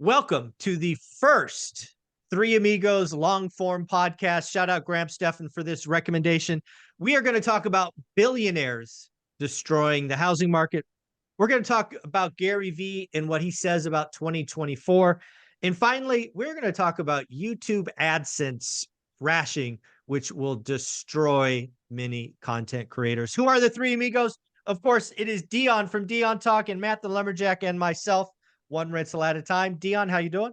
Welcome to the first Three Amigos long form podcast. Shout out Graham Stephan for this recommendation. We are going to talk about billionaires destroying the housing market. We're going to talk about Gary Vee and what he says about 2024. And finally, we're going to talk about YouTube AdSense crashing, which will destroy many content creators. Who are the Three Amigos? Of course, it is Dion from Dion Talk and Matt the Lumberjack and myself. One rental at a time. Dion, how you doing?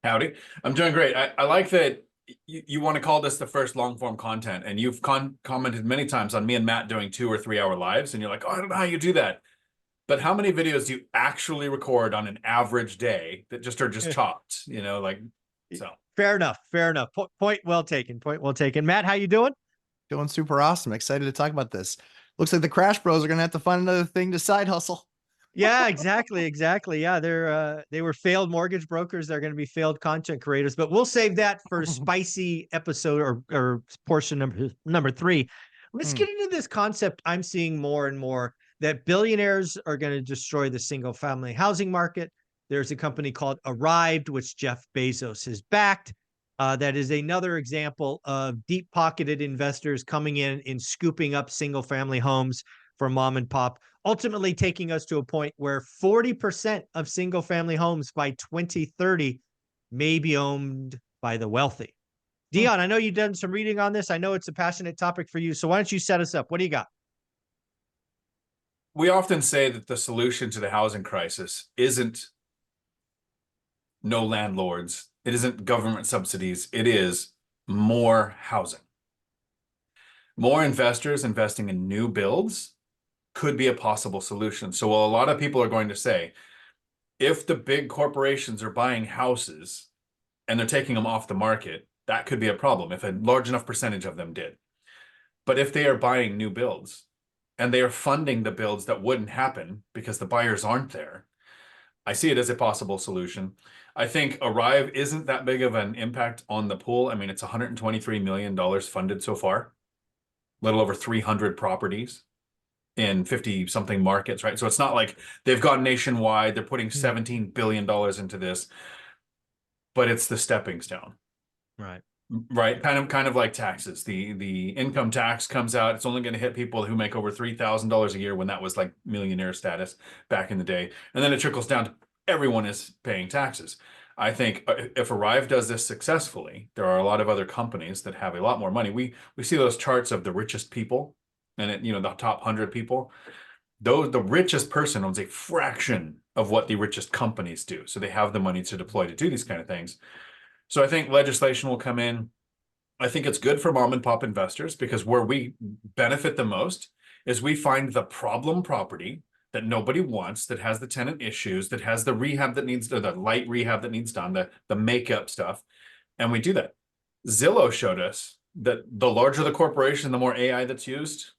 Howdy. I'm doing great. I like that you want to call this the first long form content, and you've commented many times on me and Matt doing 2 or 3 hour lives, and you're like, oh, I don't know how you do that. But how many videos do you actually record on an average day that just are chopped, so. Fair enough. Fair enough. Point well taken. Point well taken. Matt, how you doing? Doing super awesome. Excited to talk about this. Looks like the Crash Bros are going to have to find another thing to side hustle. Yeah, exactly. Yeah, they were failed mortgage brokers. They're going to be failed content creators, but we'll save that for spicy episode or portion number 3. Let's get into this concept I'm seeing more and more, that billionaires are going to destroy the single family housing market. There's a company called ORaaT, which Jeff Bezos has backed. That is another example of deep pocketed investors coming in and scooping up single family homes for mom and pop, ultimately taking us to a point where 40% of single family homes by 2030 may be owned by the wealthy. Dion, I know you've done some reading on this. I know it's a passionate topic for you. So why don't you set us up? What do you got? We often say that the solution to the housing crisis isn't no landlords. It isn't government subsidies. It is more housing. More investors investing in new builds could be a possible solution. So while a lot of people are going to say, if the big corporations are buying houses and they're taking them off the market, that could be a problem if a large enough percentage of them did. But if they are buying new builds and they are funding the builds that wouldn't happen because the buyers aren't there, I see it as a possible solution. I think ORaaT isn't that big of an impact on the pool. I mean, it's $123 million funded so far, a little over 300 properties in 50 something markets, right? So it's not like they've gone nationwide. They're putting $17 billion into this, but it's the stepping stone. Right. Right. Kind of like taxes. The income tax comes out. It's only going to hit people who make over $3,000 a year, when that was like millionaire status back in the day. And then it trickles down to everyone is paying taxes. I think if ORaaT does this successfully, there are a lot of other companies that have a lot more money. We see those charts of the richest people, and the top 100 people. The richest person owns a fraction of what the richest companies do. So they have the money to deploy to do these kind of things. So I think legislation will come in. I think it's good for mom and pop investors, because where we benefit the most is we find the problem property that nobody wants, that has the tenant issues, that has the rehab that needs, or the light rehab that needs done, the makeup stuff. And we do that. Zillow showed us that the larger the corporation, the more AI that's used,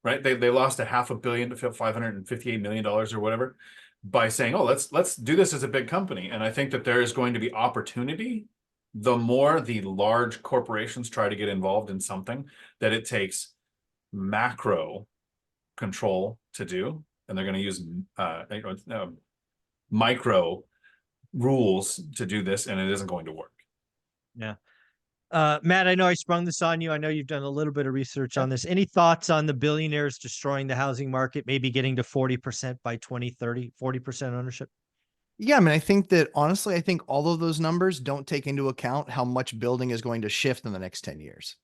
right? They lost $500 million to $558 million or whatever by saying, oh, let's do this as a big company. And I think that there is going to be opportunity. The more the large corporations try to get involved in something that it takes macro control to do, and they're going to use micro rules to do this, and it isn't going to work. Yeah. Matt, I know I sprung this on you. I know you've done a little bit of research on this. Any thoughts on the billionaires destroying the housing market, maybe getting to 40% by 2030, 40% ownership? Yeah, I mean, I think that honestly, I think all of those numbers don't take into account how much building is going to shift in the next 10 years.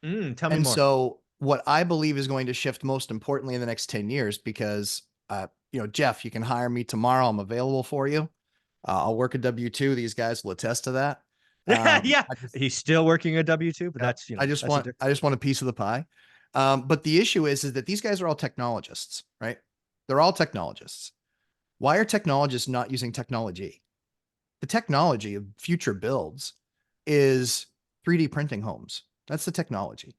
Tell me more. So what I believe is going to shift most importantly in the next 10 years, because, Jeff, you can hire me tomorrow. I'm available for you. I'll work a W-2. These guys will attest to that. Yeah, he's still working a W-2, but that's, I just want a piece of the pie. But the issue is that these guys are all technologists, right? They're all technologists. Why are technologists not using technology? The technology of future builds is 3D printing homes. That's the technology.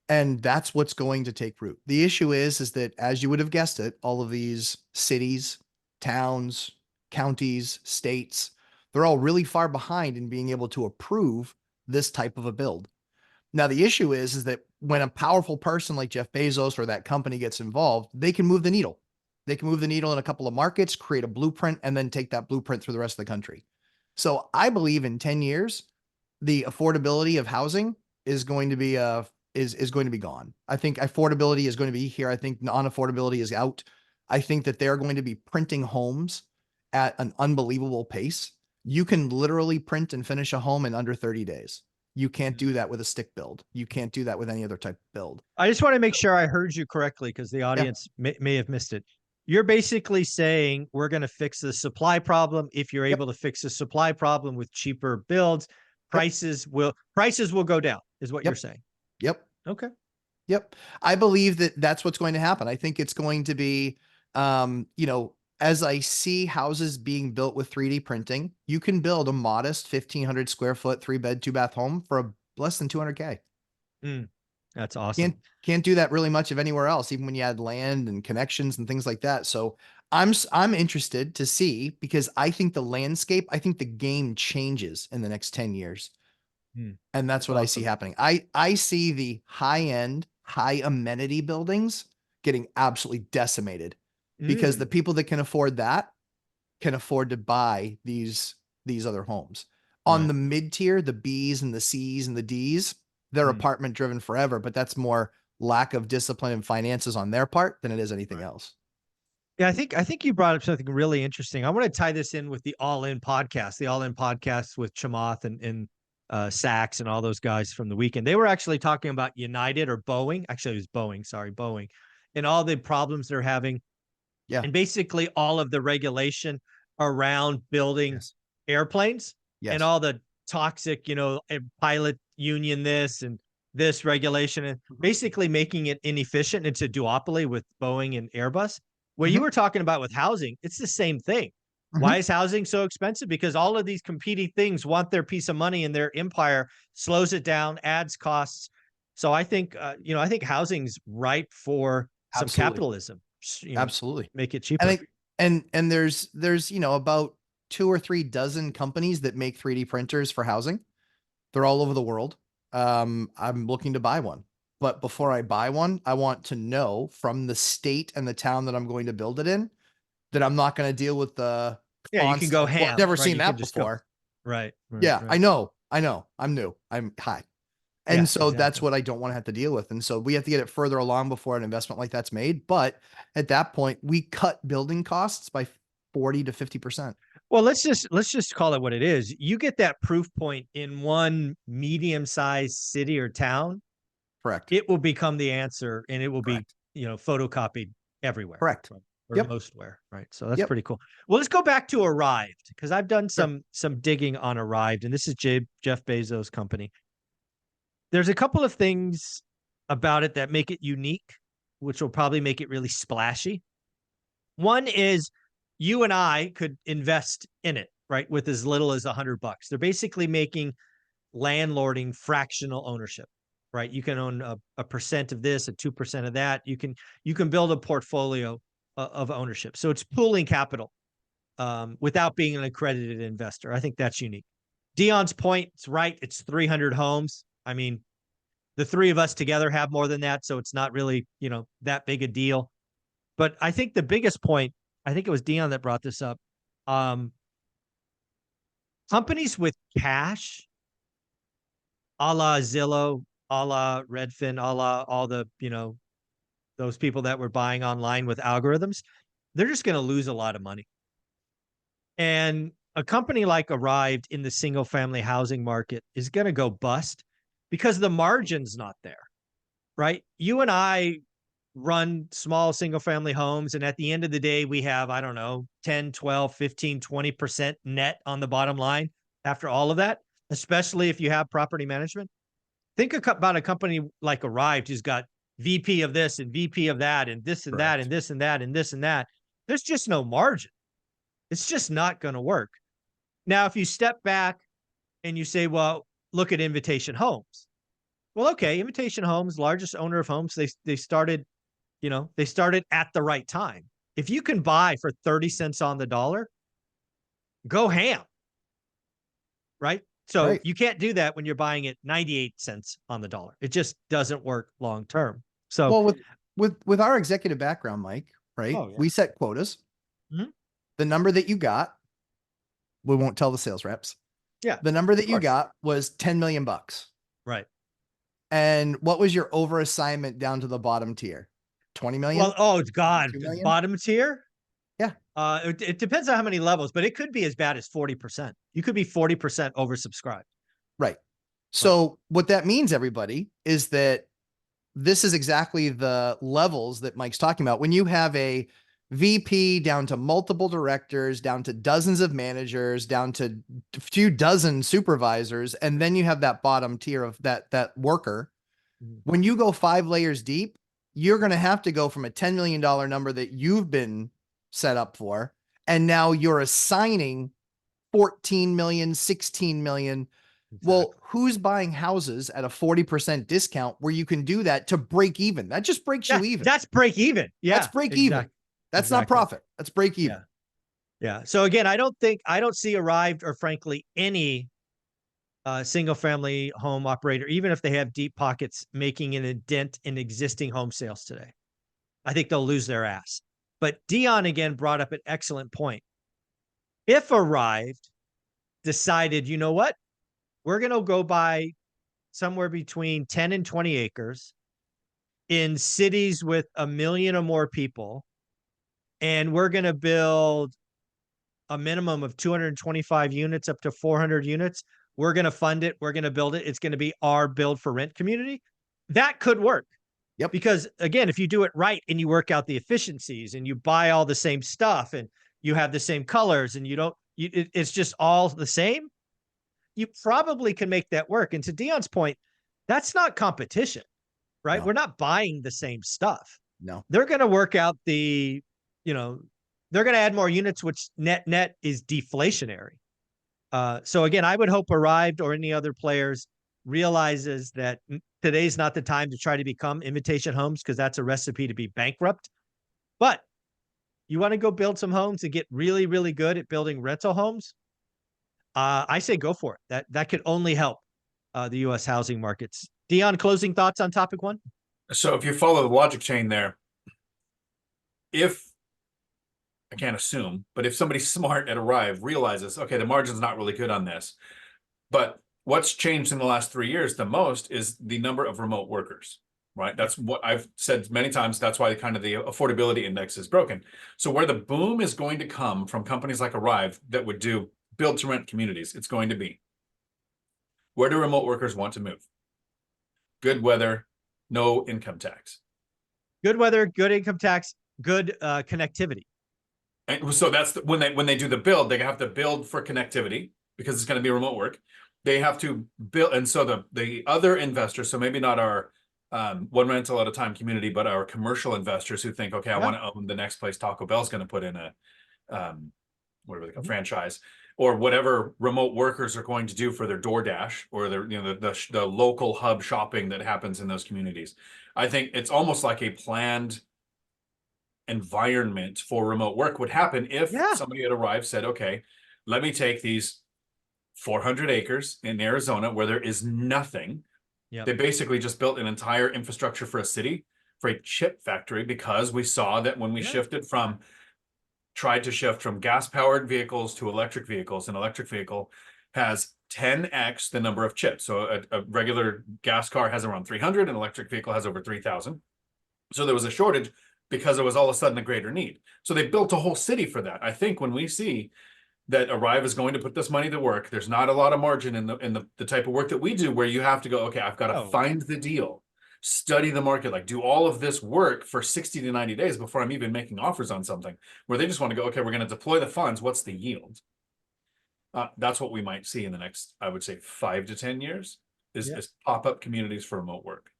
And that's what's going to take root. The issue is that, as you would have guessed it, all of these cities, towns, counties, states, they're all really far behind in being able to approve this type of a build. Now, the issue is that when a powerful person like Jeff Bezos or that company gets involved, they can move the needle. They can move the needle in a couple of markets, create a blueprint, and then take that blueprint through the rest of the country. So I believe in 10 years, the affordability of housing is going to be is going to be gone. I think affordability is going to be here. I think non-affordability is out. I think that they're going to be printing homes at an unbelievable pace. You can literally print and finish a home in under 30 days. You can't do that with a stick build. You can't do that with any other type of build. I just want to make sure I heard you correctly because the audience may have missed it. You're basically saying we're going to fix the supply problem. If you're able to fix the supply problem with cheaper builds, prices will go down, is what you're saying. Yep. Okay. Yep. I believe that that's what's going to happen. I think it's going to be, as I see houses being built with 3D printing, you can build a modest 1,500 square foot, 3-bed, 2-bath home for less than $200K. That's awesome. Can't do that really much of anywhere else, even when you add land and connections and things like that. So I'm interested to see, because I think I think the game changes in the next 10 years. And that's what I see happening. I see the high-end, high amenity buildings getting absolutely decimated because the people that can afford that can afford to buy these other homes. On the mid-tier, the Bs and the Cs and the Ds, they're apartment driven forever, but that's more lack of discipline and finances on their part than it is anything else. Yeah, I think you brought up something really interesting. I want to tie this in with the All In podcast with Chamath and Sachs and all those guys from the weekend. They were actually talking about United or Boeing. Actually, it was Boeing. Sorry, Boeing, and all the problems they're having. Yeah. And basically all of the regulation around building airplanes and all the toxic, pilot union, this regulation, and basically making it inefficient. It's a duopoly with Boeing and Airbus. What you were talking about with housing, it's the same thing. Why is housing so expensive? Because all of these competing things want their piece of money, and their empire slows it down, adds costs. So I think, I think housing's ripe for some capitalism. Absolutely. Make it cheaper. And there's about 2 or 3 dozen companies that make 3D printers for housing. They're all over the world. I'm looking to buy one. But before I buy one, I want to know from the state and the town that I'm going to build it in that I'm not going to deal with the you can go ham. Well, I've never seen that before. Right. I know. I'm new. I'm high. And so that's what I don't want to have to deal with. And so we have to get it further along before an investment like that's made. But at that point, we cut building costs by 40 to 50%. Well, let's just call it what it is. You get that proof point in one medium-sized city or town. Correct. It will become the answer, and it will be, photocopied everywhere. Correct. Or mostwhere. Right. So that's pretty cool. Well, let's go back to Arrived, because I've done some digging on Arrived, and this is Jeff Bezos' company. There's a couple of things about it that make it unique, which will probably make it really splashy. One is you and I could invest in it, right, with as little as $100. They're basically making landlording fractional ownership, right? You can own a percent of this, a 2% of that. You can build a portfolio of ownership. So it's pooling capital without being an accredited investor. I think that's unique. Dion's point is right. It's 300 homes. I mean, the three of us together have more than that, so it's not really, that big a deal. But I think the biggest point, I think it was Dion that brought this up. Companies with cash, a la Zillow, a la Redfin, a la all the, those people that were buying online with algorithms, they're just going to lose a lot of money. And a company like Arrived in the single family housing market is going to go bust because the margin's not there, right? You and I run small single family homes, and at the end of the day, we have, 10, 12, 15, 20% net on the bottom line after all of that, especially if you have property management. Think about a company like Arrived who's got VP of this and VP of that and this and that and this and that and this and that. There's just no margin. It's just not going to work. Now, if you step back and you say, well, look at Invitation Homes. Well, okay, Invitation Homes, largest owner of homes, they started at the right time. If you can buy for 30 cents on the dollar, go ham. Right? So you can't do that when you're buying it 98 cents on the dollar. It just doesn't work long term. So well, with our executive background, Mike, right? Oh, yeah. We set quotas. The number that you got, We won't tell the sales reps. Yeah. The number that you course. got was 10 million bucks. Right. And what was your over assignment down to the bottom tier? 20 million? Well, oh God, 2 million? bottom tier. Yeah. It depends on how many levels, but it could be as bad as 40%. You could be 40% oversubscribed. Right. So what that means, everybody, is that this is exactly the levels that Mike's talking about. When you have a VP down to multiple directors, down to dozens of managers, down to a few dozen supervisors, and then you have that bottom tier of that worker. When you go 5 layers deep, you're going to have to go from a $10 million number that you've been set up for, and now you're assigning 14 million, 16 million. Exactly. Well, who's buying houses at a 40% discount where you can do that to break even? That just breaks you even. That's break even. Yeah. That's break even. That's not profit. That's break even. Yeah. So again, I don't see Arrived or frankly any single family home operator, even if they have deep pockets, making an dent in existing home sales today. I think they'll lose their ass. But Dion again brought up an excellent point. If Arrived decided, you know what, we're going to go buy somewhere between 10 and 20 acres in cities with 1 million or more people, and we're going to build a minimum of 225 units up to 400 units. We're going to fund it. We're going to build it. It's going to be our build for rent community. That could work. Yep. Because again, if you do it right and you work out the efficiencies and you buy all the same stuff and you have the same colors and it's just all the same, you probably can make that work. And to Dion's point, that's not competition, right? No. We're not buying the same stuff. No. They're going to work out they're going to add more units, which net is deflationary. So again, I would hope Arrived or any other players realizes that today's not the time to try to become imitation homes, because that's a recipe to be bankrupt. But you want to go build some homes and get really, really good at building rental homes, I say go for it. That could only help the U.S. housing markets. Dion, closing thoughts on topic one? So if you follow the logic chain there, if I can't assume, but if somebody smart at Arrive realizes, okay, the margin's not really good on this, but what's changed in the last 3 years the most is the number of remote workers, right? That's what I've said many times. That's why kind of the affordability index is broken. So where the boom is going to come from companies like Arrive that would do build to rent communities, it's going to be, where do remote workers want to move? Good weather, no income tax. Good weather, good income tax, good connectivity. And so that's when they do the build, they have to build for connectivity because it's going to be remote work. They have to build, and so the other investors, so maybe not our one rental at a time community, but our commercial investors who think, okay, I want to own the next place Taco Bell's going to put in a whatever they call franchise, or whatever remote workers are going to do for their DoorDash or their the local hub shopping that happens in those communities. I think it's almost like a planned environment for remote work would happen if somebody had arrived, said, okay, let me take these 400 acres in Arizona where there is nothing. They basically just built an entire infrastructure for a city, for a chip factory, because we saw that when we tried to shift from gas-powered vehicles to electric vehicles, an electric vehicle has 10x the number of chips. So a regular gas car has around 300, an electric vehicle has over 3,000. So there was a shortage because there was all of a sudden a greater need. So they built a whole city for that. I think when we see that Arrive is going to put this money to work, there's not a lot of margin in the type of work that we do, where you have to go, okay, I've got to find the deal, study the market, like do all of this work for 60 to 90 days before I'm even making offers on something, where they just want to go, okay, we're going to deploy the funds. What's the yield? That's what we might see in the next, I would say, 5 to 10 years is pop-up communities for remote work.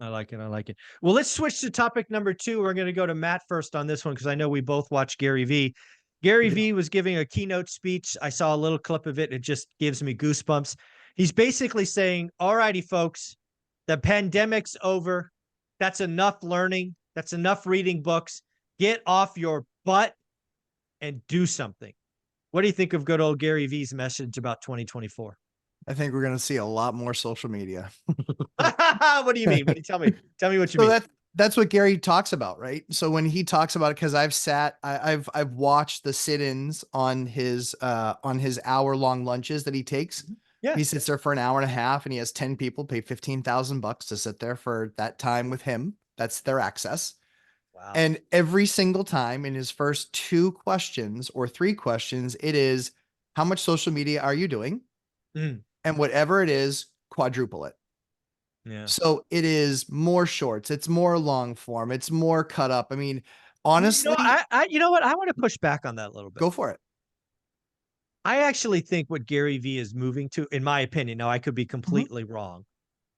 I like it. I like it. Well, let's switch to topic number 2. We're going to go to Matt first on this one, because I know we both watch Gary Vee. Gary Vee was giving a keynote speech. I saw a little clip of it. It just gives me goosebumps. He's basically saying, all righty, folks, the pandemic's over. That's enough learning. That's enough reading books. Get off your butt and do something. What do you think of good old Gary Vee's message about 2024? I think we're going to see a lot more social media. What do you mean? Tell me what you mean. That's what Gary talks about, right? So when he talks about it, because I've watched the sit-ins on his hour-long lunches that he takes. Yeah. He sits there for an hour and a half, and he has 10 people pay $15,000 to sit there for that time with him. That's their access. Wow. And every single time in his first 2 questions or 3 questions, it is, how much social media are you doing? Mm. And whatever it is, quadruple it. Yeah. So it is more shorts, it's more long form, it's more cut up. I mean, You honestly, know, you know what? I want to push back on that a little bit. go for it. I actually think what Gary Vee is moving to, in my opinion, now I could be completely wrong,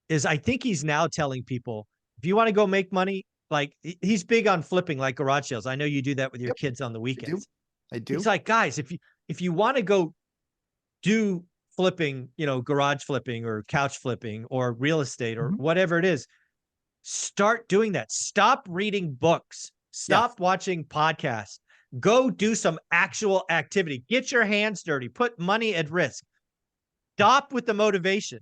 is I think he's now telling people, if you want to go make money, like he's big on flipping like garage sales. I know you do that with your Yep, kids on the I do. weekends. I do. He's like, guys, if you want to go do flipping, you know, garage flipping or couch flipping or real estate or whatever it is, start doing that. Stop reading books. Stop watching podcasts. Go do some actual activity. Get your hands dirty. Put money at risk. Stop with the motivation.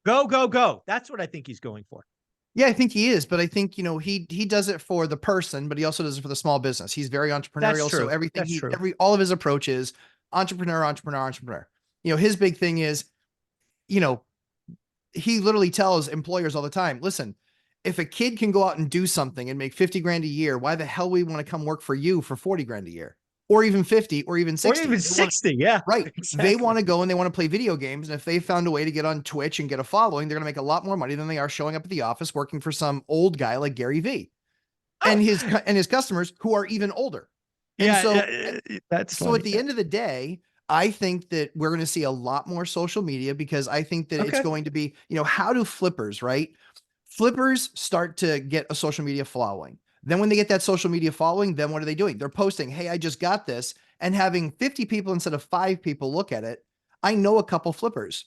Go, go, go. That's what I think he's going for. Yeah, I think he is, but I think, you know, he does it for the person, but he also does it for the small business. He's very entrepreneurial. That's true. So everything That's true. all of his approach is entrepreneur, entrepreneur, entrepreneur. You know, his big thing is, you know, he literally tells employers all the time, listen, if a kid can go out and do something and make 50 grand a year, why the hell we want to come work for you for 40 grand a year or even 50 or even 60? Or even 60. Yeah. Right. Exactly. They want to go and they want to play video games. And if they found a way to get on Twitch and get a following, they're going to make a lot more money than they are showing up at the office working for some old guy like Gary Vee and his customers who are even older. And that's so at the end of the day, I think that we're going to see a lot more social media because I think that it's going to be, you know, how do flippers, right? Flippers start to get a social media following. Then when they get that social media following, then what are they doing? They're posting, hey, I just got this, and having 50 people instead of 5 people look at it. I know a couple flippers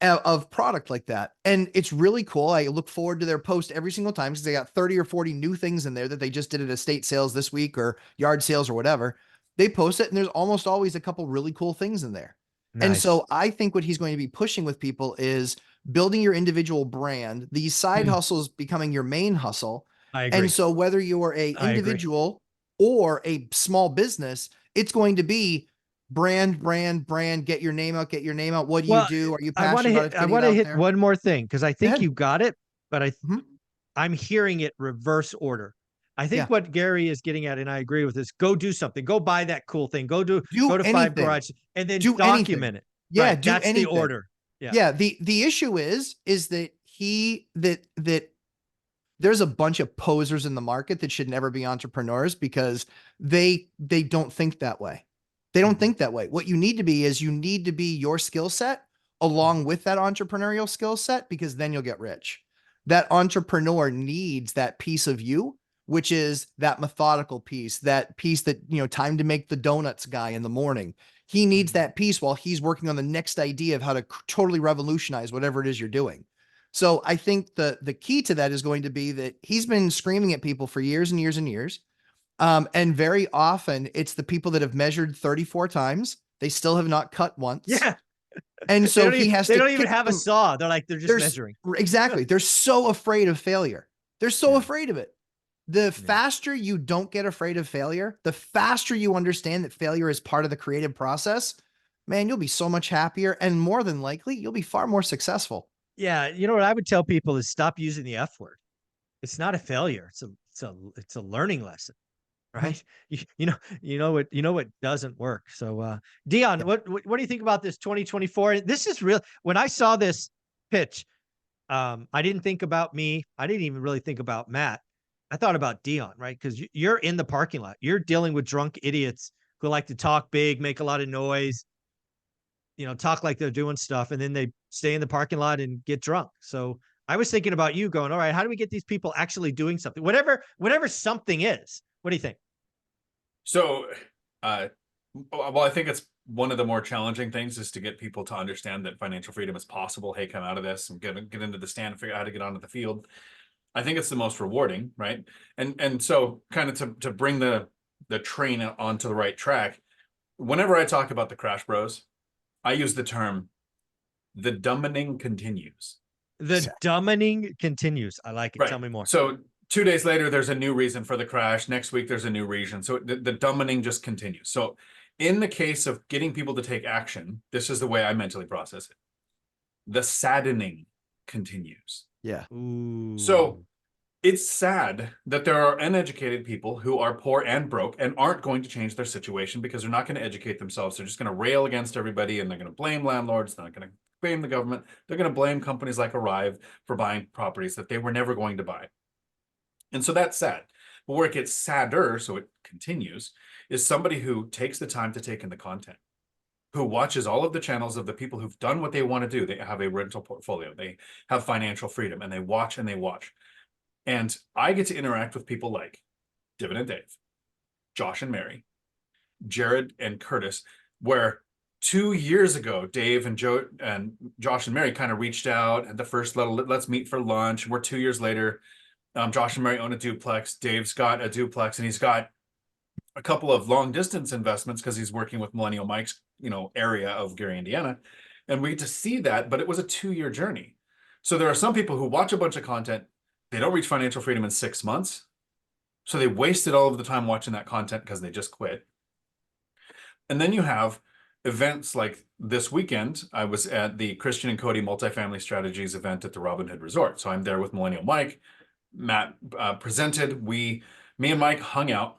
of product like that. And it's really cool. I look forward to their post every single time because they got 30 or 40 new things in there that they just did at estate sales this week or yard sales or whatever. They post it and there's almost always a couple really cool things in there. Nice. And so I think what he's going to be pushing with people is building your individual brand, these side hustles becoming your main hustle. I agree. And so whether you're a individual or a small business, it's going to be brand, get your name out, What do you do? Are you passionate about it? I want to hit one more thing because I think you got it, but I'm hearing it reverse order. I think what Gary is getting at, and I agree with this, go do something, go buy that cool thing, go to 5 garages and then document it. Yeah. Right. That's the order. Yeah. Yeah. The issue is that that there's a bunch of posers in the market that should never be entrepreneurs because they don't think that way. They don't think that way. What you need to be is you need to be your skill set along with that entrepreneurial skill set, because then you'll get rich. That entrepreneur needs that piece of you, which is that methodical piece, that piece that, you know, time to make the donuts guy in the morning. He needs that piece while he's working on the next idea of how to totally revolutionize whatever it is you're doing. So I think the key to that is going to be that he's been screaming at people for years and years and years. And very often it's the people that have measured 34 times. They still have not cut once. Yeah. And so they don't even have a saw. They're just measuring. Exactly. They're so afraid of failure. They're so afraid of it. The faster you don't get afraid of failure, the faster you understand that failure is part of the creative process, man, you'll be so much happier. And more than likely, you'll be far more successful. Yeah. You know what I would tell people is stop using the F word. It's not a failure. It's a learning lesson. Right. You know what doesn't work. So, Dion, what do you think about this 2024? This is real. When I saw this pitch, I didn't think about me. I didn't even really think about Matt. I thought about Dion, right? Because you're in the parking lot. You're dealing with drunk idiots who like to talk big, make a lot of noise, talk like they're doing stuff, and then they stay in the parking lot and get drunk. So I was thinking about you going, all right, how do we get these people actually doing something? Whatever something is. What do you think? So, well, I think it's one of the more challenging things is to get people to understand that financial freedom is possible. Hey, come out of this and get into the stand and figure out how to get onto the field. I think it's the most rewarding, right? And so kind of to bring the train onto the right track, whenever I talk about the Crash Bros, I use the term, the dumbing continues. The dumbing continues. I like it. Right. Tell me more. So 2 days later, there's a new reason for the crash. Next week, there's a new reason. So the dumbing just continues. So in the case of getting people to take action, this is the way I mentally process it. The saddening continues. Yeah. Ooh. So it's sad that there are uneducated people who are poor and broke and aren't going to change their situation because they're not going to educate themselves. They're just going to rail against everybody, and they're going to blame landlords. They're not going to blame the government. They're going to blame companies like ORaaT for buying properties that they were never going to buy. And so that's sad. But where it gets sadder, so it continues, is somebody who takes the time to take in the content, who watches all of the channels of the people who've done what they want to do. They have a rental portfolio, they have financial freedom, and they watch and they watch. And I get to interact with people like Dividend Dave, Josh and Mary, Jared and Curtis, where 2 years ago, Dave and Josh and Mary kind of reached out at the first little, let's meet for lunch. We're 2 years later. Josh and Mary own a duplex. Dave's got a duplex, and he's got a couple of long distance investments because he's working with Millennial Mike's, area of Gary, Indiana. And we get to see that, but it was a 2-year journey. So there are some people who watch a bunch of content. They don't reach financial freedom in 6 months. So they wasted all of the time watching that content because they just quit. And then you have events like this weekend. I was at the Christian and Cody Multifamily Strategies event at the Robin Hood Resort. So I'm there with Millennial Mike. Matt presented. Me and Mike hung out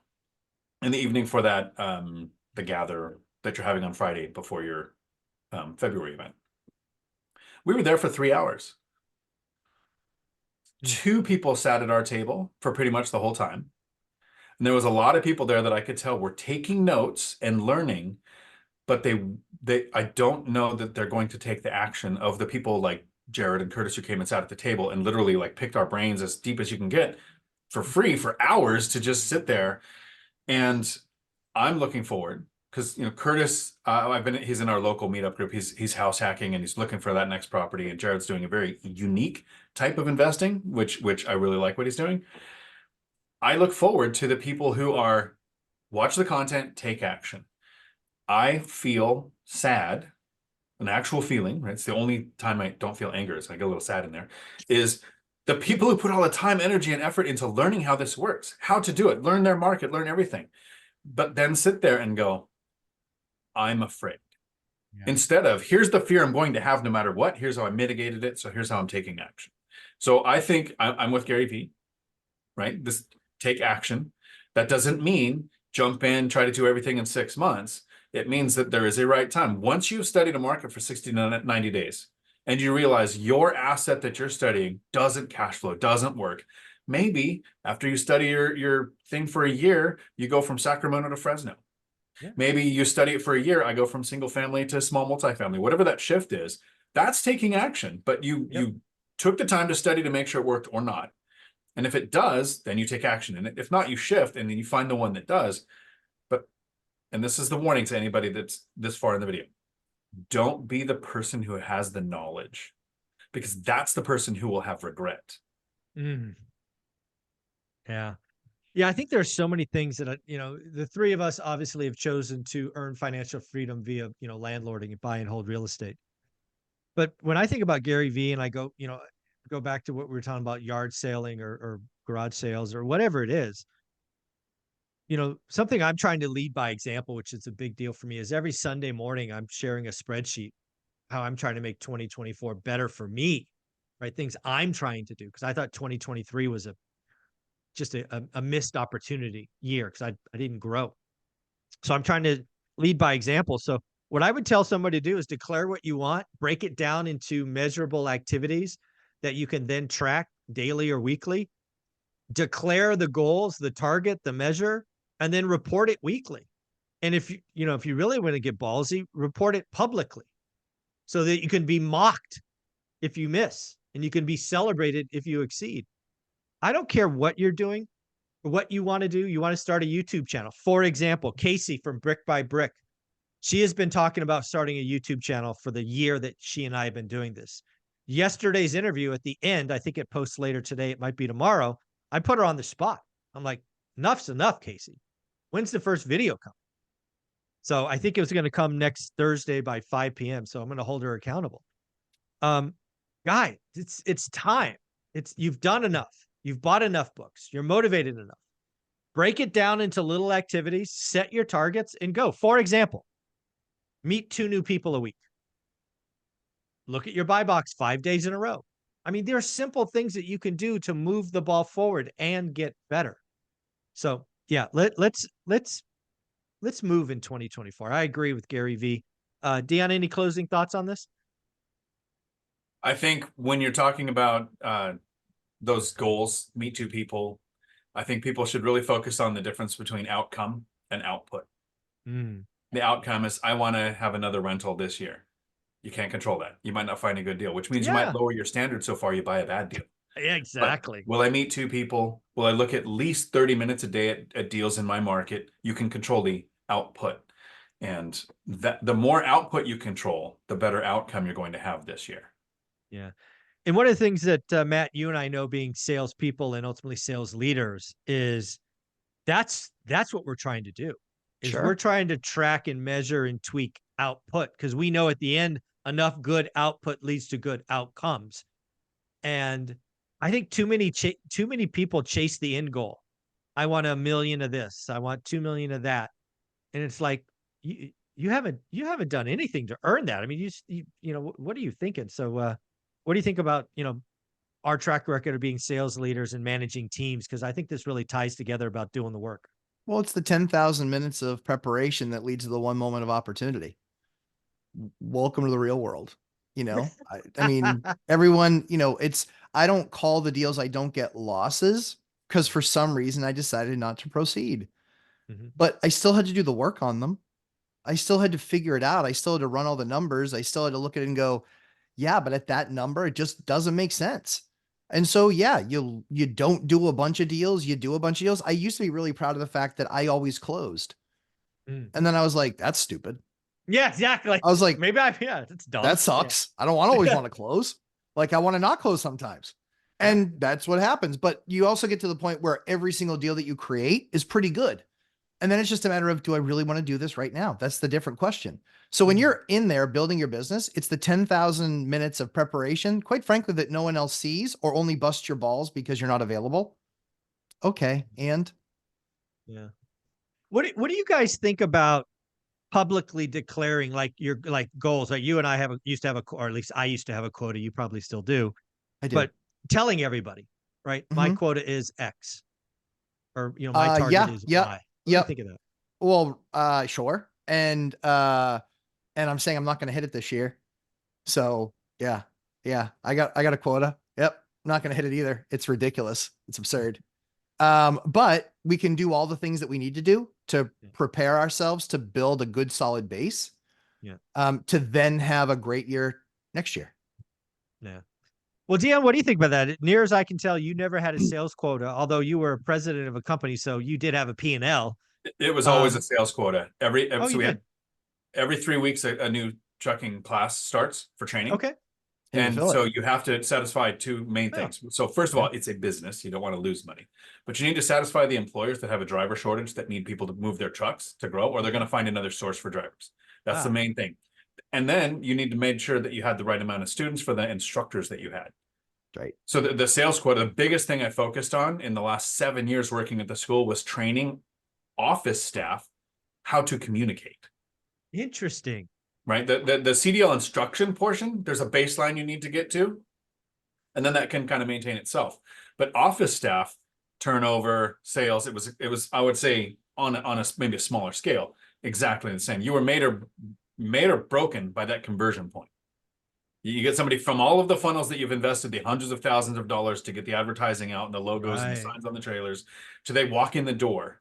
in the evening for that the gather that you're having on Friday before your February event. We were there for 3 hours. 2 people sat at our table for pretty much the whole time. And there was a lot of people there that I could tell were taking notes and learning, but I don't know that they're going to take the action of the people like Jared and Curtis who came and sat at the table and literally like picked our brains as deep as you can get for free for hours to just sit there. And I'm looking forward because Curtis, he's in our local meetup group. He's house hacking and he's looking for that next property. And Jared's doing a very unique type of investing, which I really like what he's doing. I look forward to the people who are watch the content, take action. I feel sad, an actual feeling, right? It's the only time I don't feel anger. It's I get a little sad in there, is the people who put all the time, energy, and effort into learning how this works, how to do it, learn their market, learn everything, but then sit there and go, I'm afraid. Yeah. Instead of, here's the fear I'm going to have no matter what. Here's how I mitigated it. So here's how I'm taking action. So I think I'm with Gary Vee, right? This take action. That doesn't mean jump in, try to do everything in 6 months. It means that there is a right time. Once you've studied a market for 60 to 90 days, and you realize your asset that you're studying doesn't cash flow, doesn't work, maybe after you study your thing for a year, you go from Sacramento to Fresno. Yeah. Maybe you study it for a year. I go from single family to small multifamily, whatever that shift is, that's taking action. But you took the time to study to make sure it worked or not. And if it does, then you take action. And if not, you shift and then you find the one that does. And this is the warning to anybody that's this far in the video. Don't be the person who has the knowledge, because that's the person who will have regret. Mm. Yeah. Yeah, I think there's so many things that, the three of us obviously have chosen to earn financial freedom via, landlording and buy and hold real estate. But when I think about Gary Vee and I go back to what we were talking about, yard saling or garage sales or whatever it is, something I'm trying to lead by example, which is a big deal for me, is every Sunday morning I'm sharing a spreadsheet, how I'm trying to make 2024 better for me, right? Things I'm trying to do. Because I thought 2023 was just a missed opportunity year because I didn't grow. So I'm trying to lead by example. So what I would tell somebody to do is declare what you want, break it down into measurable activities that you can then track daily or weekly, declare the goals, the target, the measure, and then report it weekly. And if you really want to get ballsy, report it publicly so that you can be mocked if you miss and you can be celebrated if you exceed. I don't care what you're doing or what you want to do. You want to start a YouTube channel. For example, Casey from Brick by Brick. She has been talking about starting a YouTube channel for the year that she and I have been doing this. Yesterday's interview at the end, I think it posts later today, it might be tomorrow, I put her on the spot. I'm like, enough's enough, Casey. When's the first video come? So I think it was going to come next Thursday by 5 p.m. So I'm going to hold her accountable. Guy, it's time. You've done enough. You've bought enough books. You're motivated enough. Break it down into little activities, set your targets, and go. For example, meet 2 new people a week. Look at your buy box 5 days in a row. I mean, there are simple things that you can do to move the ball forward and get better. So yeah, let's move in 2024. I agree with Gary V. Dion, any closing thoughts on this? I think when you're talking about those goals, meet 2 people, I think people should really focus on the difference between outcome and output. Mm. The outcome is, I want to have another rental this year. You can't control that. You might not find a good deal, which means you might lower your standard so far you buy a bad deal. Yeah, exactly. But will I meet 2 people? Will I look at least 30 minutes a day at deals in my market? You can control the output. And that the more output you control, the better outcome you're going to have this year. Yeah. And one of the things that Matt, you and I know, being salespeople and ultimately sales leaders, is that's what we're trying to do. Is Sure. we're trying to track and measure and tweak output, because we know at the end enough good output leads to good outcomes. And I think too many people chase the end goal. I want 1 million of this. I want 2 million of that. And it's like, you haven't done anything to earn that. I mean, you know, what are you thinking? So, what do you think about, our track record of being sales leaders and managing teams? Because I think this really ties together about doing the work. Well, it's the 10,000 minutes of preparation that leads to the one moment of opportunity. Welcome to the real world. I mean, everyone, I don't call the deals I don't get losses, because for some reason I decided not to proceed, but I still had to do the work on them. I still had to figure it out. I still had to run all the numbers. I still had to look at it and go, yeah, but at that number, it just doesn't make sense. And so, yeah, you don't do a bunch of deals. You do a bunch of deals. I used to be really proud of the fact that I always closed. And then I was like, that's stupid. Yeah, exactly. I was like, maybe that's dumb. that sucks. I don't always want to close. Like, I want to not close sometimes. And that's what happens. But you also get to the point where every single deal that you create is pretty good. And then it's just a matter of, do I really want to do this right now? That's the different question. So when you're in there building your business, it's the 10,000 minutes of preparation, quite frankly, that no one else sees, or only busts your balls because you're not available. Okay. And Yeah. What do you guys think about publicly declaring like your goals? Like you and I used to have or at least I used to have a quota. You probably still do, I do. but telling everybody, right? My quota is X, or my target is Y. What do you think of that? Well, sure. And I'm saying I'm not going to hit it this year. So yeah, I got a quota. Yep. I'm not going to hit it either. It's ridiculous. It's absurd. But we can do all the things that we need to do to prepare ourselves to build a good, solid base. To then have a great year next year. Yeah. Well, Dion, what do you think about that? Near as I can tell, you never had a sales quota, although you were president of a company, so you did have a P&L. It was always a sales quota. So we had every 3 weeks a new trucking class starts for training. Okay. And so you have to satisfy 2 main things. So first of all, it's a business. You don't want to lose money, but you need to satisfy the employers that have a driver shortage, that need people to move their trucks to grow, or they're going to find another source for drivers. That's the main thing. And then you need to make sure that you had the right amount of students for the instructors that you had. Right. So the sales quota, the biggest thing I focused on in the last 7 years working at the school was training office staff how to communicate. Interesting. Right. The CDL instruction portion, there's a baseline you need to get to, and then that can kind of maintain itself. But office staff turnover, sales, it was I would say on a maybe a smaller scale, exactly the same. You were made or broken by that conversion point. You get somebody from all of the funnels that you've invested the hundreds of thousands of dollars to get the advertising out and the logos and the signs on the trailers, to they walk in the door.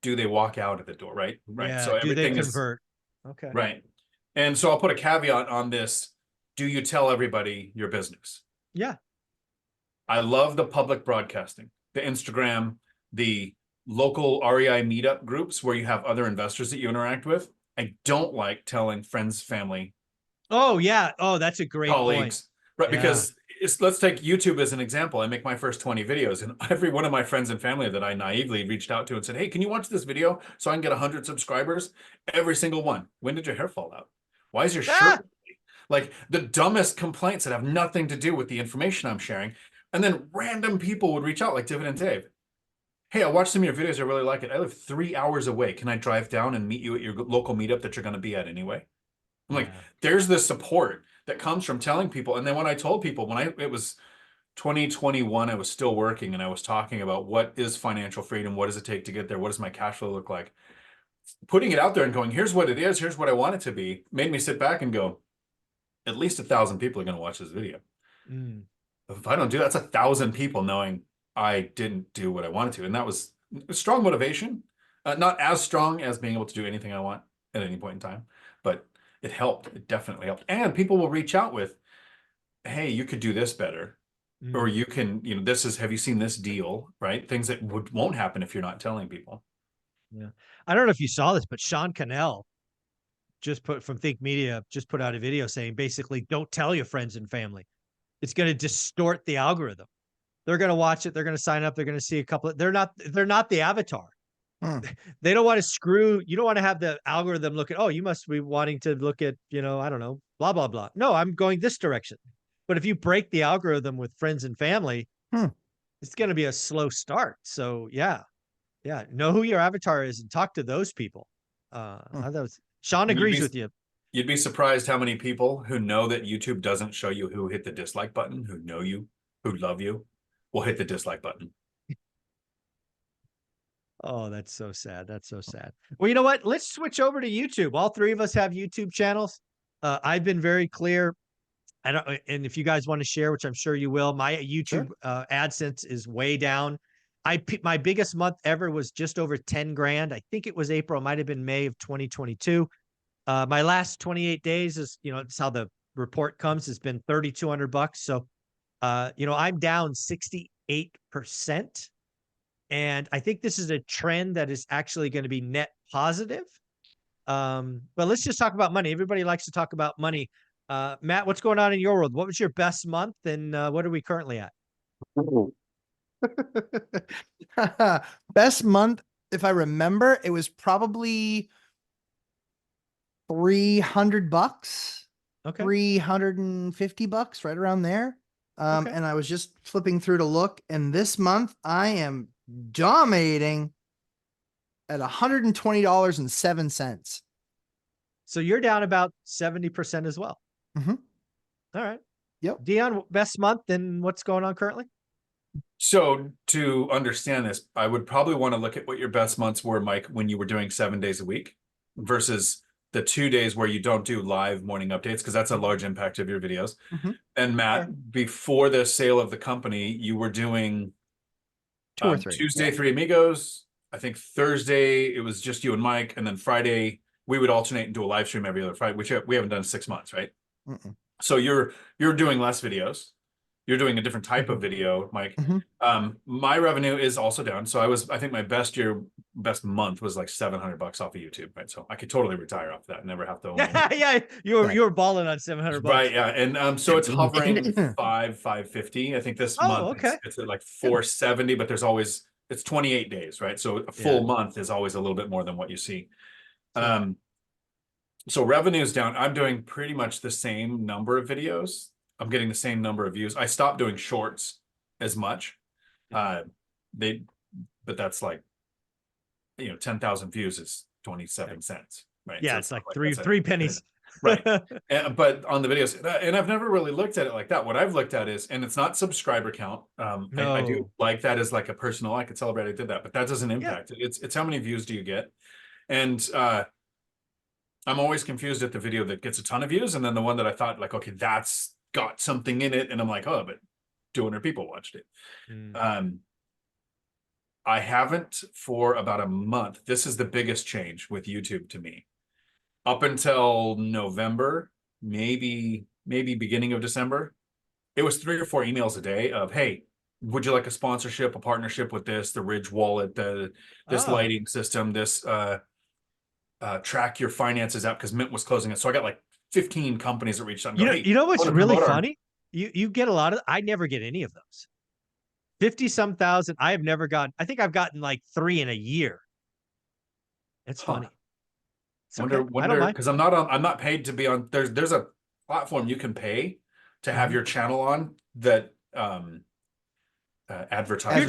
Do they walk out of the door? Right. Yeah, So everything do they convert? Okay. Right. And so I'll put a caveat on this. Do you tell everybody your business? Yeah. I love the public broadcasting, the Instagram, the local REI meetup groups where you have other investors that you interact with. I don't like telling friends, family. Oh, yeah. Oh, that's a great colleagues. Point. Right. Because let's take YouTube as an example. I make my first 20 videos, and every one of my friends and family that I naively reached out to and said, hey, can you watch this video so I can get 100 subscribers? Every single one. When did your hair fall out? Why is your shirt? Like the dumbest complaints that have nothing to do with the information I'm sharing. And then random people would reach out like Dividend Dave. Hey, I watched some of your videos. I really like it. I live 3 hours away. Can I drive down and meet you at your local meetup that you're going to be at anyway? I'm like, Yeah. there's the support that comes from telling people. And then when I told people, it was 2021, I was still working and I was talking about what is financial freedom? What does it take to get there? What does my cash flow look like? Putting it out there and going, here's what it is. Here's what I want it to be, made me sit back and go, at least 1,000 people are going to watch this video. Mm. If I don't do that, that's 1,000 people knowing I didn't do what I wanted to. And that was strong motivation. Not as strong as being able to do anything I want at any point in time, but it helped. It definitely helped. And people will reach out with, hey, you could do this better. Or Mm. you can, this is, have you seen this deal, right? Things that won't happen if you're not telling people. Yeah. I don't know if you saw this, but Sean Cannell just put from Think Media just put out a video saying basically don't tell your friends and family. It's going to distort the algorithm. They're going to watch it. They're going to sign up. They're going to see a couple of, they're not the avatar. Hmm. They don't want to screw, you don't want to have the algorithm look at, oh, you must be wanting to look at, I don't know, blah, blah, blah. No, I'm going this direction. But if you break the algorithm with friends and family, Hmm. it's going to be a slow start. So yeah. Yeah. Know who your avatar is and talk to those people. I thought Sean agrees with you. You'd be surprised how many people who know that YouTube doesn't show you who hit the dislike button, who know you, who love you, will hit the dislike button. Oh, that's so sad. That's so sad. Well, you know what? Let's switch over to YouTube. All three of us have YouTube channels. I've been very clear. I don't, and if you guys want to share, which I'm sure you will, my YouTube AdSense is way down. My biggest month ever was just over 10 grand. I think it was April, might have been May of 2022. My last 28 days is, it's how the report comes, has been $3,200. So, I'm down 68%. And I think this is a trend that is actually going to be net positive. But let's just talk about money. Everybody likes to talk about money. Matt, what's going on in your world? What was your best month and what are we currently at? Best month, if I remember, it was probably $300, Okay. $350, right around there. Okay. And I was just flipping through to look, and this month I am dominating at $120.07. So you're down about 70% as well. Mm-hmm. All right. Yep. Dion, best month and what's going on currently? So to understand this, I would probably want to look at what your best months were, Mike, when you were doing 7 days a week versus the 2 days where you don't do live morning updates, because that's a large impact of your videos. Mm-hmm. And Matt, Sure. before the sale of the company, you were doing 2 or 3. Tuesday, Three Amigos. I think Thursday, it was just you and Mike. And then Friday, we would alternate and do a live stream every other Friday, which we haven't done in 6 months, right? Mm-mm. So you're doing less videos. You're doing a different type of video, Mike. Mm-hmm. My revenue is also down. So I think my best month was like $700 off of YouTube, right? So I could totally retire off that and never have to own Yeah, you were balling on $700. Right, yeah. And so it's hovering 550. I think this month okay. it's at like 470, but it's 28 days, right? So a full month is always a little bit more than what you see. Sure. So revenue is down. I'm doing pretty much the same number of videos. I'm getting the same number of views. I stopped doing shorts as much. But that's like, 10,000 views is 27 cents, right? Yeah, So it's like not three pennies. Right. But on the videos, and I've never really looked at it like that. What I've looked at is, and it's not subscriber count. I do like that as like a personal, I could celebrate I did that, but that doesn't impact it. It's how many views do you get? And I'm always confused at the video that gets a ton of views, and then the one that I thought like, okay, that's got something in it, and I'm like, oh, but 200 people watched it. I haven't for about a month. This is the biggest change with YouTube to me. Up until November, maybe beginning of December, it was 3 or 4 emails a day of, hey, would you like a sponsorship, a partnership with this, the Ridge wallet, this lighting system, this track your finances app, because Mint was closing it. So I got like 15 companies that reached out and go, hey, you know what's really funny? You get a lot of, I never get any of those. 50-some thousand. I have never gotten, I think I've gotten like 3 in a year. It's funny. It's wonder, because I'm not paid to be on, there's a platform you can pay to have your channel on that advertising.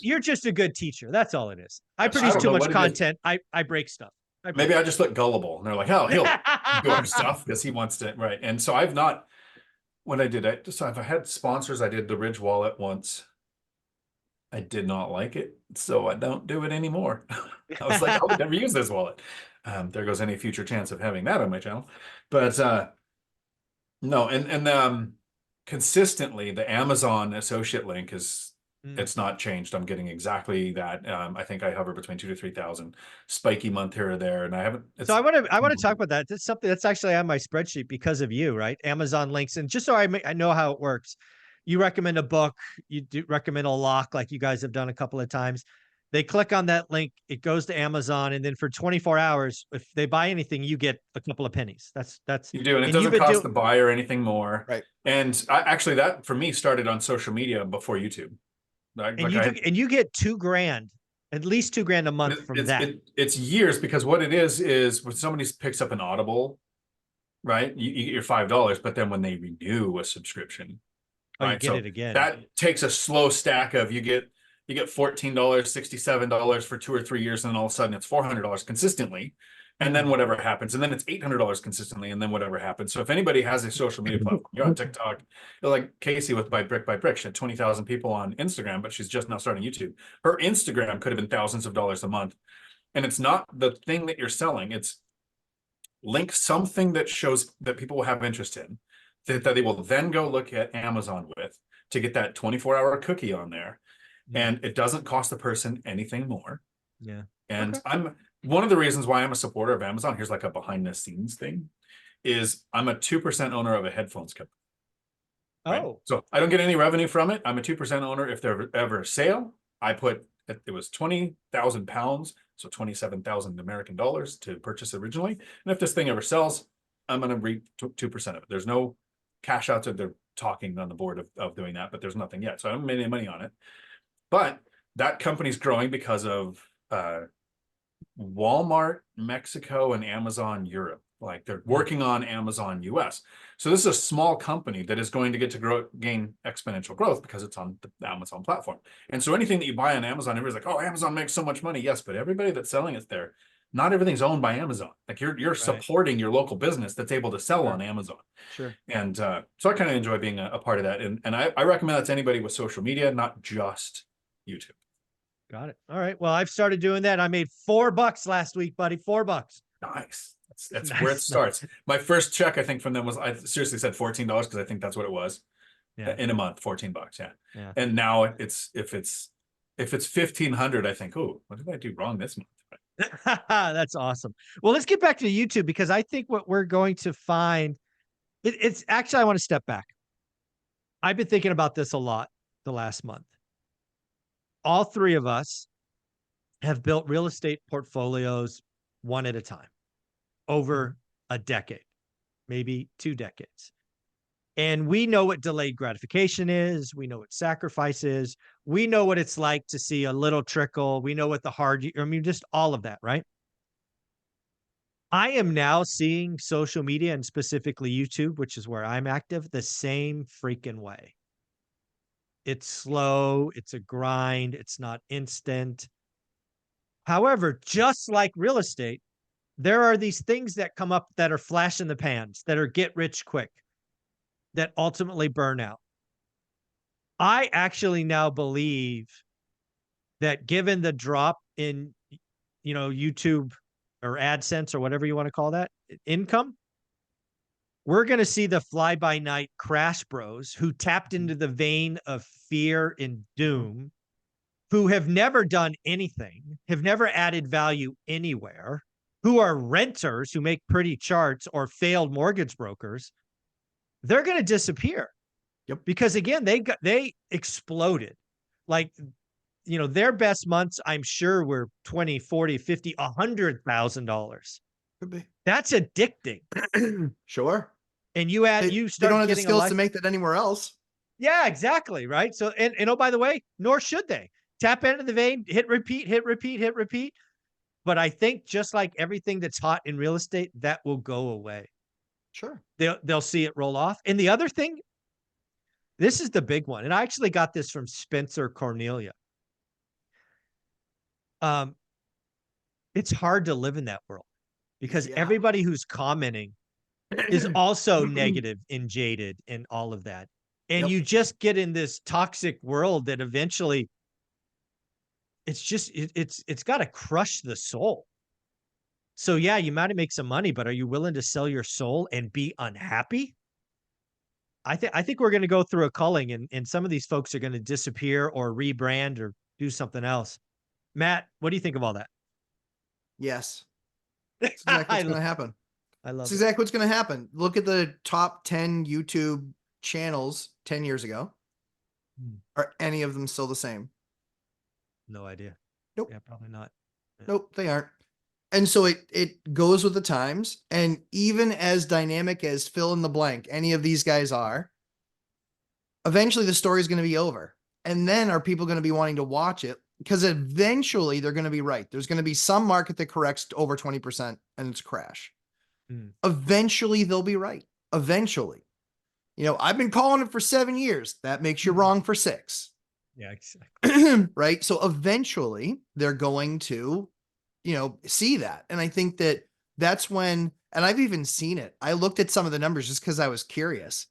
You're just a good teacher. That's all it is. I I produce don't too know much what it is. content. I break stuff. Maybe I just look gullible, and they're like, "Oh, he'll do our stuff because he wants to." Right. And so I've not. What I did, I've had sponsors. I did the Ridge Wallet once. I did not like it, so I don't do it anymore. I was like, I would never use this wallet. There goes any future chance of having that on my channel. But no, and consistently the Amazon associate link is it's not changed. I'm getting exactly that. I think I hover between 2,000 to 3,000, spiky month here or there, and I haven't. So I want to talk about that. That's something that's actually on my spreadsheet because of you, right? Amazon links, and just so I know how it works. You recommend a book, you do recommend a lock, like you guys have done a couple of times. They click on that link, it goes to Amazon, and then for 24 hours, if they buy anything, you get a couple of pennies. That's you do, and it doesn't cost the buyer anything more. Right. And actually, that for me started on social media before YouTube. And you get $2,000, at least $2,000 a month from that. It's years, because what it is when somebody picks up an Audible, right? You get your $5, but then when they renew a subscription, you right? get it again. That takes a slow stack of you get $14, $67 for 2 or 3 years, and then all of a sudden it's $400 consistently. And then whatever happens, and then it's $800 consistently, and then whatever happens. So if anybody has a social media platform, you're on TikTok, like Casey with By Brick by Brick, she had 20,000 people on Instagram, but she's just now starting YouTube. Her Instagram could have been thousands of dollars a month. And it's not the thing that you're selling, it's link something that shows that people will have interest in, that they will then go look at Amazon with to get that 24-hour cookie on there. And it doesn't cost the person anything more. Yeah. And one of the reasons why I'm a supporter of Amazon, here's like a behind the scenes thing, is I'm a 2% owner of a headphones company. Right? Oh. So I don't get any revenue from it. I'm a 2% owner. If there's ever a sale, I put, it was 20,000 pounds, so 27,000 American dollars to purchase originally. And if this thing ever sells, I'm going to reap 2% of it. There's no cash outs. They're talking on the board of doing that, but there's nothing yet. So I haven't made any money on it. But that company's growing because of Walmart Mexico and Amazon Europe. Like they're working on Amazon US. So this is a small company that is going to get to gain exponential growth because it's on the Amazon platform. And so anything that you buy on Amazon, everybody's like, oh, Amazon makes so much money. Yes, but everybody that's selling it there, not everything's owned by Amazon. Like you're supporting your local business that's able to sell on Amazon. Sure. And so I kind of enjoy being a part of that. And I recommend that to anybody with social media, not just YouTube. Got it. All right. Well, I've started doing that. I made $4 last week, buddy. $4. Nice. That's nice. Where it starts. My first check, I think, from them was, I seriously said $14 because I think that's what it was. Yeah. In a month, $14. Yeah. And now if it's 1,500, I think, oh, what did I do wrong this month? That's awesome. Well, let's get back to YouTube, because I think what we're going to find, it's actually, I want to step back. I've been thinking about this a lot the last month. All three of us have built real estate portfolios one at a time over a decade, maybe 2 decades. And we know what delayed gratification is. We know what sacrifice is. We know what it's like to see a little trickle. We know what the hard, I mean, just all of that, right? I am now seeing social media, and specifically YouTube, which is where I'm active, the same freaking way. It's slow. It's a grind. It's not instant. However, just like real estate, there are these things that come up that are flash in the pans, that are get rich quick, that ultimately burn out. I actually now believe that given the drop in, YouTube or AdSense or whatever you want to call that, income, we're going to see the fly-by-night crash bros who tapped into the vein of fear and doom, who have never done anything, have never added value anywhere, who are renters who make pretty charts or failed mortgage brokers. They're going to disappear. Yep. Because again, they exploded. Like, their best months, I'm sure, were $20, $40, $50, $100,000. Could be. That's addicting. Sure. And you start don't have the getting skills to make that anywhere else. Yeah, exactly. Right. So, and oh, by the way, nor should they. Tap into the vein, hit repeat, hit repeat, hit repeat. But I think just like everything that's hot in real estate, that will go away. Sure. They'll see it roll off. And the other thing, This is the big one. And I actually got this from Spencer Cornelia. It's hard to live in that world because Yeah. everybody who's commenting is also negative and jaded and all of that. And Yep. you just get in this toxic world that eventually it's got to crush the soul. So yeah, you might make some money, but are you willing to sell your soul and be unhappy? I think we're going to go through a culling, and some of these folks are going to disappear or rebrand or do something else. Matt, what do you think of all that? Yes. That's exactly what's I, going to happen. I love That's it. exactly what's going to happen. Look at the top 10 YouTube channels 10 years ago. Are any of them still the same? No idea. Nope. Yeah, probably not. Yeah. Nope, they aren't. And so it goes with the times. And even as dynamic as fill in the blank, any of these guys are, eventually the story is going to be over. And then are people going to be wanting to watch it? Because eventually they're going to be right. There's going to be some market that corrects over 20% and it's a crash. Eventually they'll be right. Eventually. You know, I've been calling it for 7 years. That makes you wrong for 6. Yeah, exactly. Right. So eventually they're going to, you know, see that. And I think that that's when, and I've even seen it. I looked at some of the numbers just because I was curious.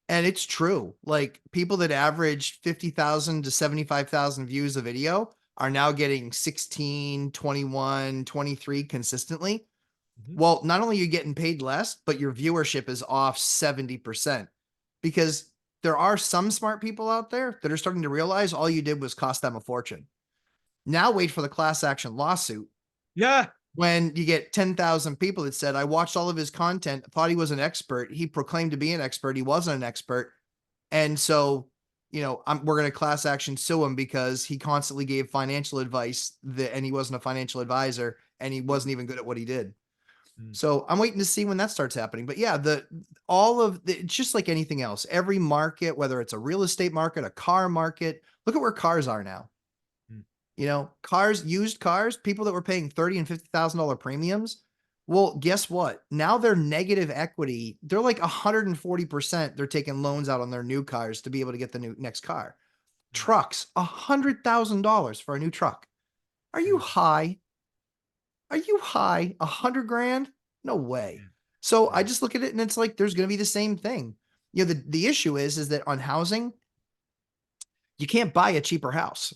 And it's true. Like people that averaged 50,000 to 75,000 views a video are now getting 16, 21, 23 consistently. Well, not only are you getting paid less, but your viewership is off 70% because there are some smart people out there that are starting to realize all you did was cost them a fortune. Now wait for the class action lawsuit. Yeah. When you get 10,000 people that said, I watched all of his content, thought he was an expert. He proclaimed to be an expert. He wasn't an expert. And so, you know, we're going to class action sue him because he constantly gave financial advice and he wasn't a financial advisor and he wasn't even good at what he did. So I'm waiting to see when that starts happening. But yeah, it's just like anything else. Every market, whether it's a real estate market, a car market, look at where cars are now. You know, used cars, people that were paying $30,000 and $50,000 premiums. Well, guess what? Now they're negative equity. They're like 140%. They're taking loans out on their new cars to be able to get the next car. Trucks, $100,000 for a new truck. Are you high? Are you high? $100,000? No way. So I just look at it and it's like, there's going to be the same thing. You know, the issue is that on housing, you can't buy a cheaper house.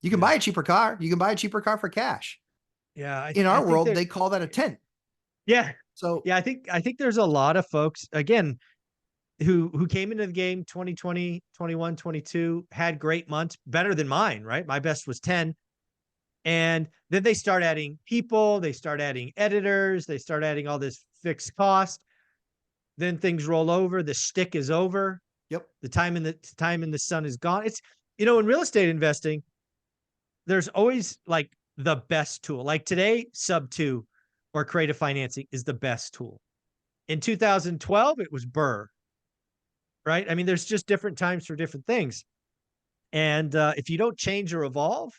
You can buy a cheaper car. You can buy a cheaper car for cash. Yeah. In our world, they call that a tent. Yeah. So yeah, I think there's a lot of folks again who came into the game 2020, 21, 22, had great months, better than mine, right? My best was 10. And then they start adding people, they start adding editors, they start adding all this fixed cost. Then things roll over, the shtick is over. Yep. The time in the sun is gone. It's, you know, in real estate investing, there's always like the best tool. Like today, Sub2 or creative financing is the best tool. In 2012, it was Burr, right? I mean, there's just different times for different things. And if you don't change or evolve,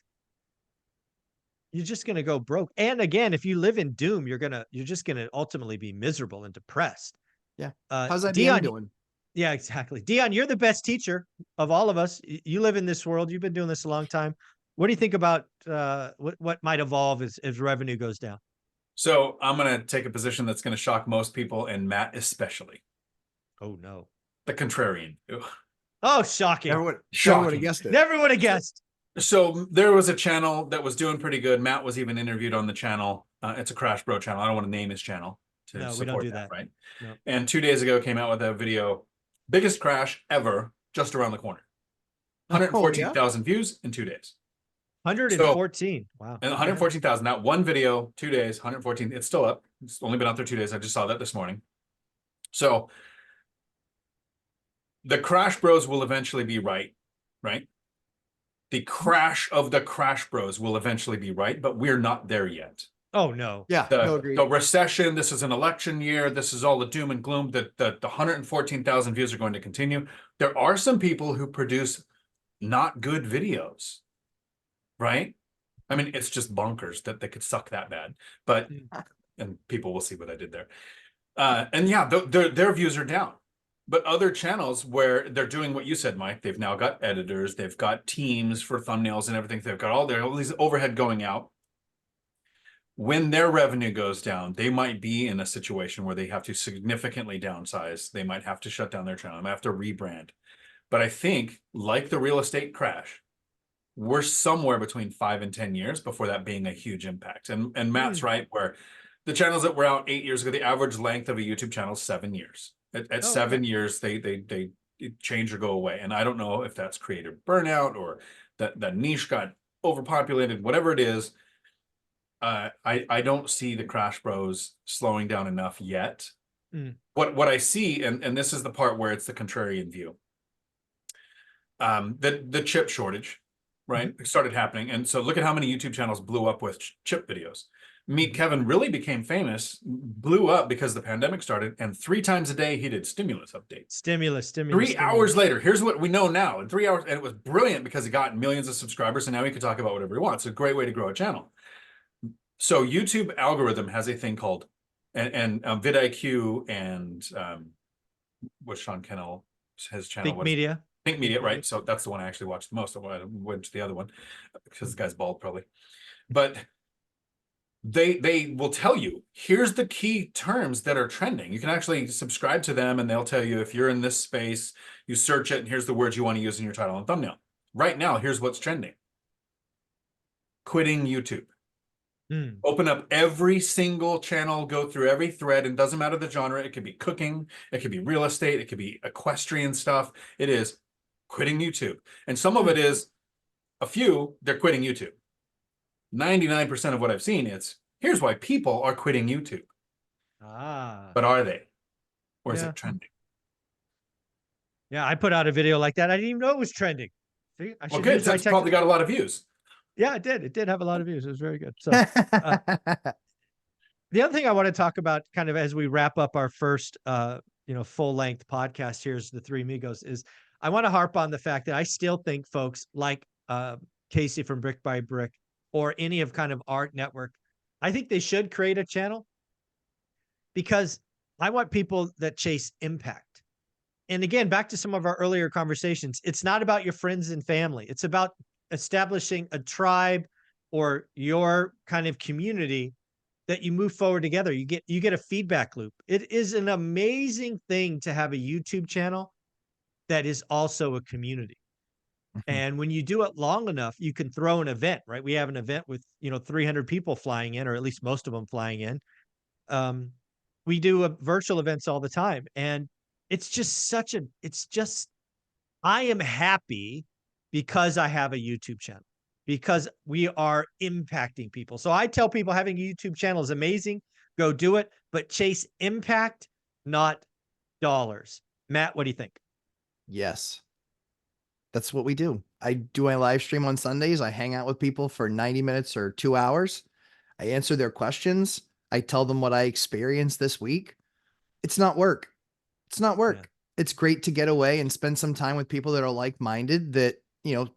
you're just going to go broke. And again, if you live in doom, you're just going to ultimately be miserable and depressed. Yeah. How's IBM Dion, doing? Yeah, exactly. Dion, you're the best teacher of all of us. You live in this world. You've been doing this a long time. What do you think about what might evolve as revenue goes down? So I'm going to take a position that's going to shock most people, and Matt especially. Oh, no. The contrarian. Ugh. Oh, shocking. Never would Shocking. have guessed it. Never would have guessed. So there was a channel that was doing pretty good. Matt was even interviewed on the channel. It's a Crash Bro channel. I don't want to name his channel to No, we support don't do that. right? No. And 2 days ago came out with a video, biggest crash ever, just around the corner. 114,000 views in 2 days. 114. Wow. And 114,000. That one video, 2 days, 114. It's still up. It's only been out there 2 days. I just saw that this morning. So the Crash Bros will eventually be right? The crash of the Crash Bros will eventually be right, but we're not there yet. Oh, no. Yeah, no, agreed. The recession, this is an election year, this is all the doom and gloom, that the 114,000 views are going to continue. There are some people who produce not good videos, right? I mean, it's just bonkers that they could suck that bad, but, and people will see what I did there. And yeah, their views are down. But other channels where they're doing what you said, Mike, they've now got editors, they've got teams for thumbnails and everything. They've got all these overhead going out. When their revenue goes down, they might be in a situation where they have to significantly downsize. They might have to shut down their channel. They might have to rebrand. But I think, like the real estate crash, we're somewhere between 5 and 10 years before that being a huge impact. And Matt's right, where the channels that were out 8 years ago, the average length of a YouTube channel is 7 years. At 7 years, they change or go away. And I don't know if that's creative burnout or that niche got overpopulated, whatever it is. I don't see the Crash Bros slowing down enough yet. What I see, and this is the part where it's the contrarian view. The chip shortage, right, started happening. And so look at how many YouTube channels blew up with chip videos. Meet Kevin really became famous, blew up because the pandemic started, and 3 times a day he did stimulus updates. Stimulus. 3 hours later, here's what we know now. In 3 hours, and it was brilliant because he got millions of subscribers, and now he can talk about whatever he wants. It's a great way to grow a channel. So YouTube algorithm has a thing called, and vidIQ and what Sean Kennel, his channel, Think Media. Think Media, right? So that's the one I actually watched the most. I went to the other one because the guy's bald probably. But they will tell you, here's the key terms that are trending. You can actually subscribe to them and they'll tell you if you're in this space, you search it and here's the words you want to use in your title and thumbnail. Right now, here's what's trending. Quitting YouTube. Open up every single channel, go through every thread, and doesn't matter the genre. It could be cooking, it could be real estate, it could be equestrian stuff. It is quitting YouTube. And some of it is a few, they're quitting YouTube. 99% of what I've seen, it's here's why people are quitting YouTube. But are they? Or is it trending? Yeah, I put out a video like that. I didn't even know it was trending. See, I well, good. That's probably got a lot of views. Yeah, it did. It did have a lot of views. It was very good. So the other thing I want to talk about kind of as we wrap up our first, full length podcast, here's the Three Amigos, is I want to harp on the fact that I still think folks like Casey from Brick by Brick or any of kind of Art Network, I think they should create a channel because I want people that chase impact. And again, back to some of our earlier conversations, it's not about your friends and family. It's about establishing a tribe or your kind of community that you move forward together. You get a feedback loop. It is an amazing thing to have a YouTube channel that is also a community. And when you do it long enough, you can throw an event, right? We have an event with, 300 people flying in, or at least most of them flying in. We do virtual events all the time. And it's just I am happy because I have a YouTube channel, because we are impacting people. So I tell people having a YouTube channel is amazing. Go do it, but chase impact, not dollars. Matt, what do you think? Yes. That's what we do. I do a live stream on Sundays. I hang out with people for 90 minutes or 2 hours. I answer their questions. I tell them what I experienced this week. It's not work. It's not work. Yeah. It's great to get away and spend some time with people that are like-minded that,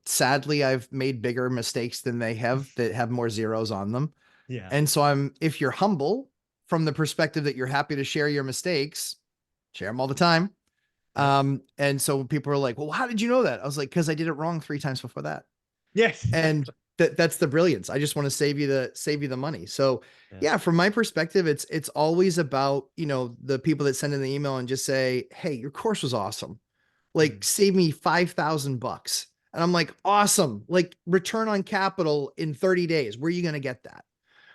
sadly I've made bigger mistakes than they have that have more zeros on them. Yeah. And so if you're humble from the perspective that you're happy to share your mistakes, share them all the time. And so people are like, well, how did you know that? I was like, because I did it wrong 3 times before that. Yes. And that's the brilliance. I just want to save you the money. So yeah, from my perspective, it's always about, the people that send in the email and just say, hey, your course was awesome. Like save me $5,000. And I'm like, awesome. Like return on capital in 30 days. Where are you going to get that?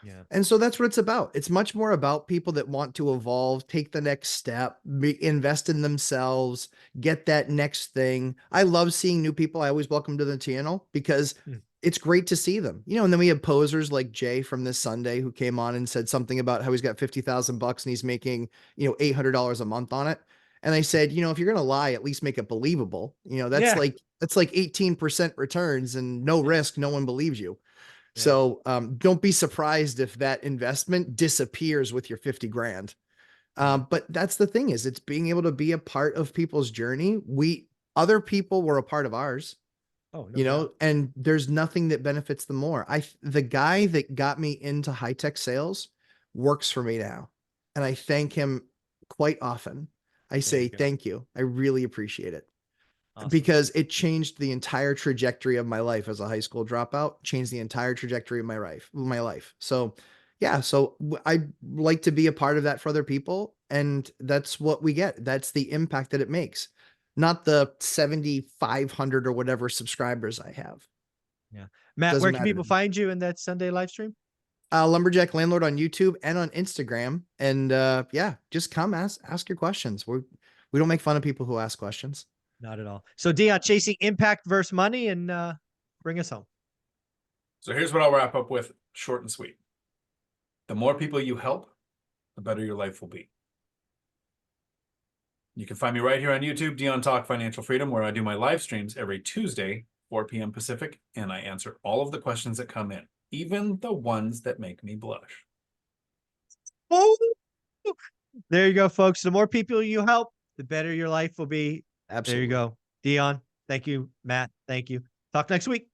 Yeah. And so that's what it's about. It's much more about people that want to evolve, take the next step, invest in themselves, get that next thing. I love seeing new people. I always welcome to the channel because it's great to see them, and then we have posers like Jay from this Sunday who came on and said something about how he's got $50,000 and he's making, $800 a month on it. And I said, if you're going to lie, at least make it believable. That's like 18% returns and no risk. No one believes you. Yeah. So don't be surprised if that investment disappears with your 50 grand. But that's the thing is it's being able to be a part of people's journey. Other people were a part of ours. Oh, no doubt. And there's nothing that benefits them more. The guy that got me into high-tech sales works for me now. And I thank him quite often. I say you go. thank you. I really appreciate it. Awesome. Because it changed the entire trajectory of my life as a high school dropout, changed the entire trajectory of my life. So yeah, so I like to be a part of that for other people. And that's what we get. That's the impact that it makes, not the 7,500 or whatever subscribers I have. Yeah. Matt, Doesn't where can matter to people me. find you in that Sunday live stream? Lumberjack Landlord on YouTube and on Instagram. And yeah, just come ask your questions. We don't make fun of people who ask questions. Not at all. So Dion, chasing impact versus money, and bring us home. So here's what I'll wrap up with, short and sweet. The more people you help, the better your life will be. You can find me right here on YouTube, Dion Talk Financial Freedom, where I do my live streams every Tuesday, 4 p.m. Pacific, and I answer all of the questions that come in, even the ones that make me blush. Oh, there you go, folks. The more people you help, the better your life will be. Absolutely. There you go. Dion, thank you. Matt, thank you. Talk next week.